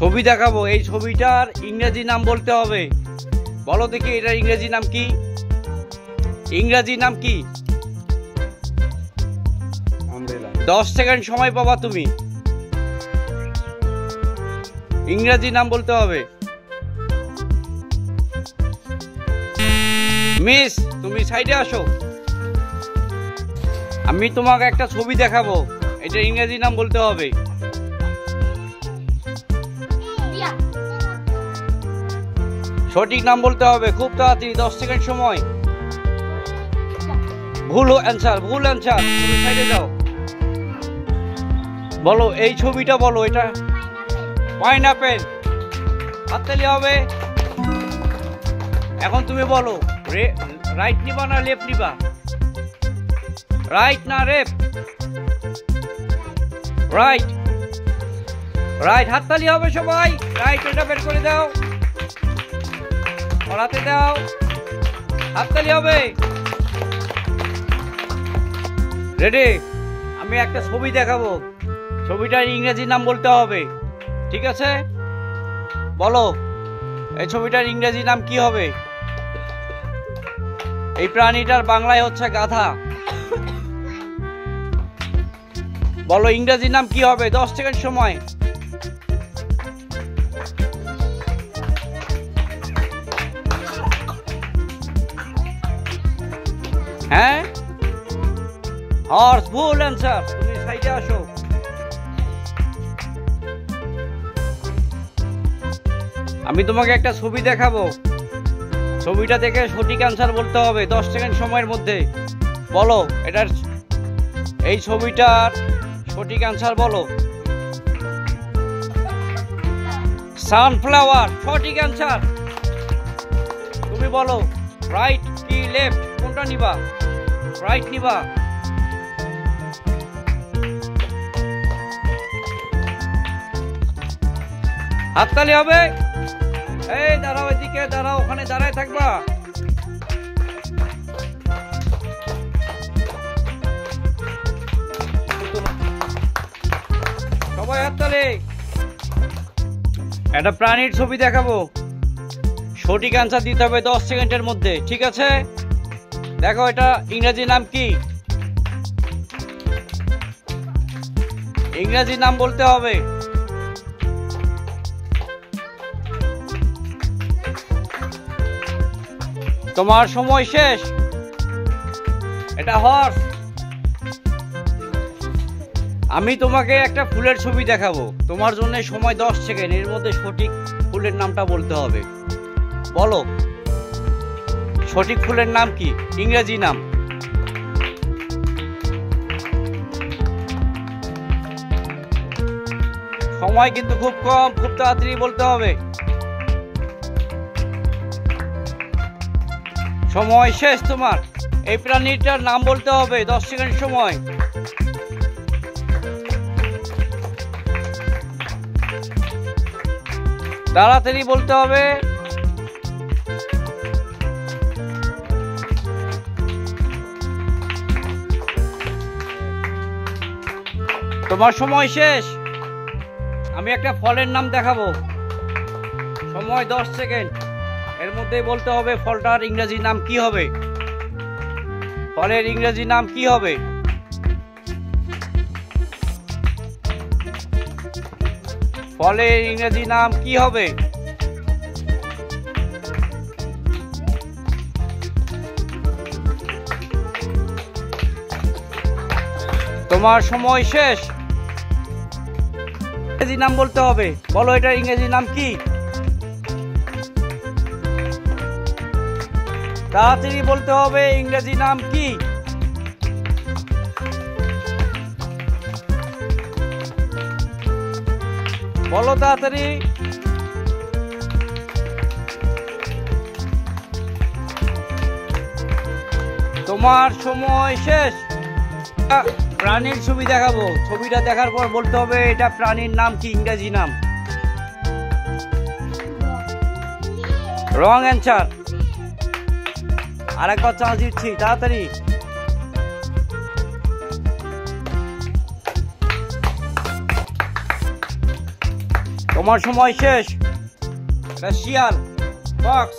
ছবি দেখাবো, এই ছবিটার ইংরেজি নাম বলতে হবে। বলো দেখি এটার ইংরেজি নাম কি? ইংরেজি নাম কি? 10 সেকেন্ড সময় পাবা তুমি। ইংরেজি নাম বলতে হবে। মিস, তুমি সাইডে আসো। আমি তোমাকে একটা ছবি দেখাবো, এটা ইংরেজি নাম বলতে হবে। সঠিক নাম বলতে হবে, খুব তাড়াতাড়ি, 10 সেকেন্ড সময়। ভুল অ্যান্সার, ভুল অ্যান্সার। তুমি সাইডে যাও। বলো এই ছবিটা, বলো এটা পাইনাপেল। হাততালি হবে। এখন তুমি বলো রাইট নিবা না লেফট নিবা? রাইট না লেফট? Right, right. হাততালি হবে সবাই। রাইট, এটা বের করে দাও, পড়াতে দাও। হাততালি হবে। রেডি? আমি একটা ছবি দেখাবো, ছবিটার ইংরেজি নাম বলতে হবে, ঠিক আছে? বলো এই ছবিটার ইংরেজি নাম কি হবে? এই প্রাণীটার বাংলায় হচ্ছে গাধা। বলো ইংরেজি নাম কি হবে? 10 সেকেন্ড সময়। হ্যাঁ, হর্স। ভুল অ্যান্সার। তুমি সাইডে আসো। আমি তোমাকে একটা ছবি দেখাবো, ছবিটা দেখে সঠিক অ্যান্সার বলতে হবে 10 সেকেন্ড সময়ের মধ্যে। বলো এটার, এই ছবিটার সঠিক অ্যান্সার বলো। সানফ্লাওয়ার সঠিক অ্যান্সার। তুমি বলো রাইট কি লেফট, কোনটা নিবা? রাইট নিবা? হাততালি হবে। এই দাঁড়াও, এদিকে দাঁড়াও, ওখানে দাঁড়ায় থাকবা। সবাই হাততালি। একটা প্রাণীর ছবি দেখাবো, সঠিক অ্যান্সার দিতে হবে 10 সেকেন্ডের মধ্যে, ঠিক আছে? দেখো এটা ইংরেজি নাম কি? ইংরেজি নাম বলতে হবে। তোমার সময় শেষ। এটা হর্স। আমি তোমাকে একটা ফুলের ছবি দেখাবো, তোমার জন্য সময় 10 সেকেন্ড, এর মধ্যে সঠিক ফুলের নামটা বলতে হবে। বলো সঠিক ফুলের নাম কি? ইংরেজি নাম। সময় কিন্তু খুব কম, খুব তাড়াতাড়ি বলতে হবে। সময় শেষ তোমার। এই প্রাণীটার নাম বলতে হবে, 10 সেকেন্ড সময়। তাড়াতাড়ি বলতে হবে। তোমার সময় শেষ। আমি একটা ফলের নাম দেখাবো, সময় 10 সেকেন্ড, এর মধ্যে বলতে হবে ফলটার ইংরেজি নাম কি হবে। ফলের ইংরেজি নাম কি হবে? ফলের ইংরেজি নাম কি হবে? তোমার সময় শেষ। ইংরেজি নাম বলতে হবে। বলো এটার ইংরেজি নাম কি? তাড়াতাড়ি বলতে হবে, ইংরেজি নাম কি? বলো তাড়াতাড়ি। তোমার সময় শেষ। প্রাণীর ছবি দেখাবো, ছবিটা দেখার পর বলতে হবে এটা প্রাণীর নাম কি, ইংরেজি নাম। Wrong answer. আরেকবার চান্স দিচ্ছি, তাড়াতাড়ি। তোমার সময় শেষ। এটা শিয়াল, ফক্স।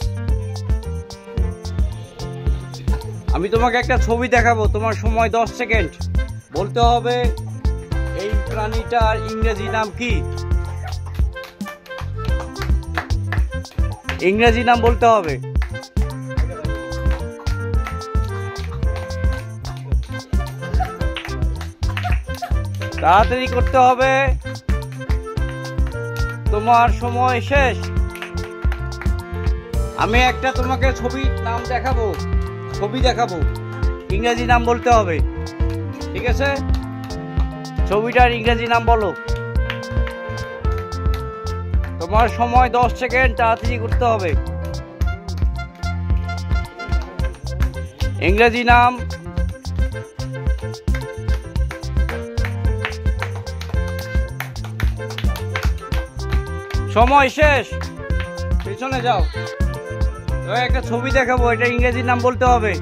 আমি তোমাকে একটা ছবি দেখাবো, তোমার সময় 10 সেকেন্ড। বলতে হবে এই প্রাণীটার ইংরেজি নাম কি। ইংরেজি নাম বলতে হবে। তাড়াতাড়ি করতে হবে, তোমার সময় শেষ। আমি একটা তোমাকে ছবির নাম দেখাবো, ছবি দেখাবো, ইংরেজি নাম বলতে হবে, ঠিক আছে? ছবিটার ইংরেজি নাম বলো। তোমার সময় 10 সেকেন্ড, তাড়াতাড়ি করতে হবে। ইংরেজি নাম। সময় শেষ, পিছনে যাও। একটা ছবি দেখাবো, এটা ইংরেজি নাম বলতে হবে।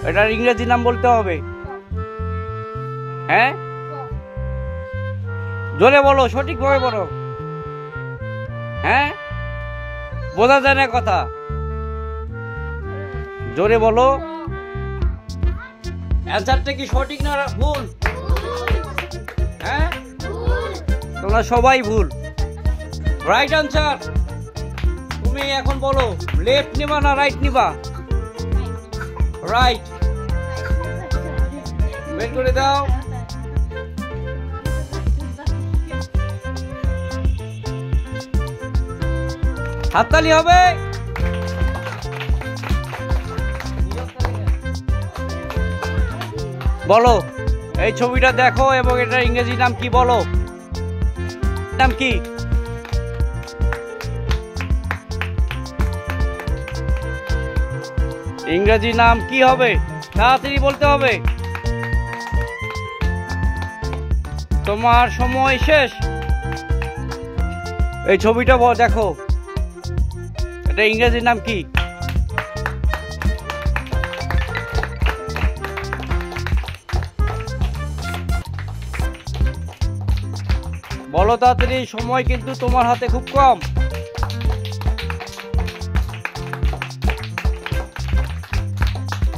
এটার ইংরেজি নাম বলতে হবে। হ্যাঁ, জোরে বলো, সঠিকভাবে বলো। হ্যাঁ, বোঝা যায় না কথা, জোরে বলো। অ্যান্সারটা কি সঠিক না ভুল? হ্যাঁ, তোমরা সবাই ভুল। Right answer. তুমি এখন বলো, লেফট নিবা না রাইট নিবা? রাইট। বের করে দাও। হাততালি হবে। বলো, এই ছবিটা দেখো এবং এটার ইংরেজি নাম কি বলো। নাম কি? ইংরেজি নাম কি হবে? তাড়াতাড়ি বলতে হবে। তোমার সময় শেষ। এই ছবিটা দেখো, এটা ইংরেজি নাম কি? বলো তাড়াতাড়ি, সময় কিন্তু তোমার হাতে খুব কম।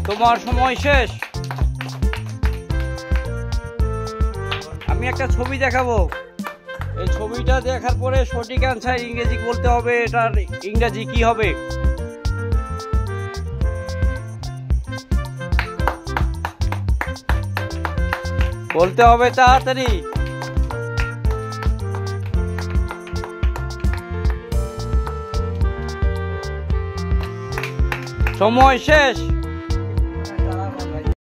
তোমার সময় শেষ। আমি একটা ছবি দেখাবো, এই ছবিটা দেখার পরে সঠিক অ্যান্সার ইংরেজি বলতে হবে। এটার ইংরেজি কি হবে? বলতে হবে তাড়াতাড়ি। সময় শেষ।